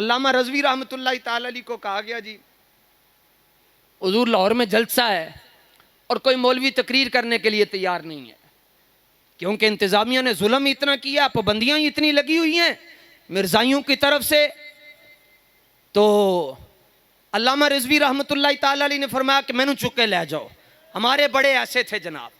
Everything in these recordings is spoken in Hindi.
अल्लामा रज़वी रहमतुल्लाह ताला अलैह को कहा गया जी हुजूर लाहौर में जलसा है और कोई मौलवी तकरीर करने के लिए तैयार नहीं है, क्योंकि इंतज़ामिया ने जुल्म इतना किया, पाबंदियाँ इतनी लगी हुई हैं मिर्ज़ाइयों की तरफ से। तो अल्लामा रिज़वी रहमतुल्लाह ताला अलैह ने फरमाया कि मैनू चुक के ले जाओ। हमारे बड़े ऐसे थे जनाब,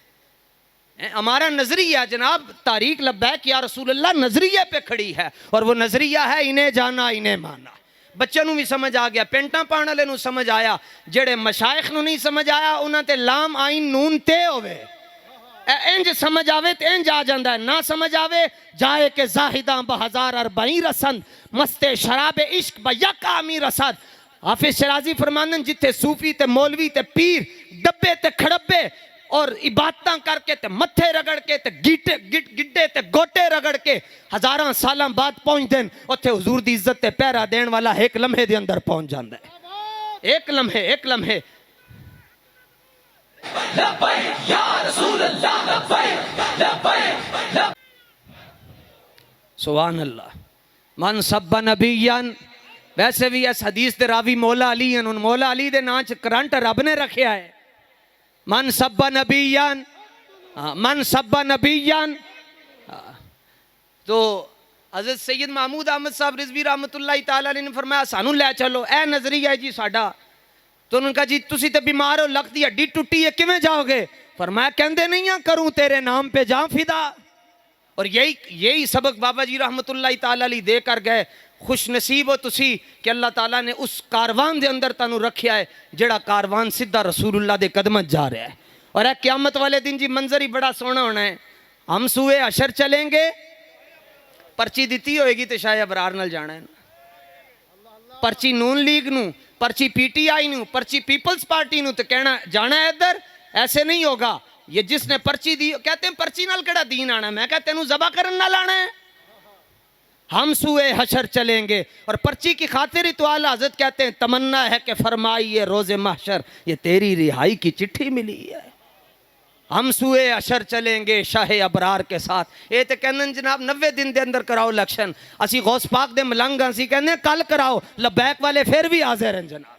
हमारा नजरिया जनाब तारीख लब्बैक या रसूलुल्लाह नजरिया पे खड़ी है, और वो नजरिया है इन्हें जाना इन्हें माना। बच्चों नू भी समझ आ गया, पेंटा पाने वाले नू समझ आया, जेड़े मशाइख नू नहीं समझ आया उन्हां ते लाम आइन नून ते होवे, इंज समझ आवे तो इंज आ जाता है, ना समझ आवे जाए के जाहिदा बहजार अरबई रसंद मस्ते शराबे इश्क बयका आमी रसद। हाफिज शराजी फरमानन जिथे सूफी ते मौलवी ते पीर डब्बे ते खड़ब्बे और इबादत करके ते मत्थे रगड़ के ते गिड्डे ते गोटे रगड़ के हजारां साल बाद पहुंचते हैं, उत्थे हुजूर दी इज्जत ते पहरा देने वाला एक लम्हे दे अंदर पहुंच जाता है। एक लम्हे सुभान अल्लाह। मन सब्बा नबीयन, वैसे भी इस हदीस दे रावी मौला अली हैं, उन मौला अली दे नाम च करंट रब ने रखा है। मन सब्बा नबीयन, मन सब्बा नबीयन। तो हज़रत सैयद महमूद अहमद साहब रिज़वी रहमतुल्लाह ताला अलैह ने फरमाया सानू लै चलो, ए नजरिया है जी साडा। तो उन्होंने कहा जी तुसी तो बीमार हो, लक दी हड्डी टुटी है, किवें जाओगे? फरमाया कहंदे नहीं आ करूं तेरे नाम पे जा फिदा। और यही सबक बाबा जी रहमतुल्लाह ताला अलैह दे कर गए। खुश नसीब हो तुसी कि अल्लाह ताला ने उस कारवान दे अंदर तानू रखा है जेड़ा कारवान सीधा रसूलुल्लाह दे कदम जा रहा है। और है क़यामत वाले दिन जी मंजर ही बड़ा सोहना होना है। हम सूए अशर चलेंगे, पर्ची दी होएगी तो शायद अबरार नाल जाना है, पर्ची नून लीग नू, पर्ची पीटीआई नू, पर्ची पीपल्स पार्टी नू, तो कहना जाना है इधर। ऐसे नहीं होगा। ये जिसने पर्ची दी, कहते हैं पर्ची नाल केड़ा दीन आना, मैं कहते तेनू ज़बा करन नाल आना है। हम सूए हशर चलेंगे, और पर्ची की खातिर ही तो आला हज़रत कहते हैं तमन्ना है कि फरमाइए रोज़े महशर ये तेरी रिहाई की चिट्ठी मिली है। हम सूए अशर चलेंगे शाहे अबरार के साथ। ये तो कहते जनाब 90 दिन के अंदर कराओ इलेक्शन, असी गौस पाक दे मलंग असी कहने कल कराओ, लबैक वाले फिर भी हाजिर हैं जनाब।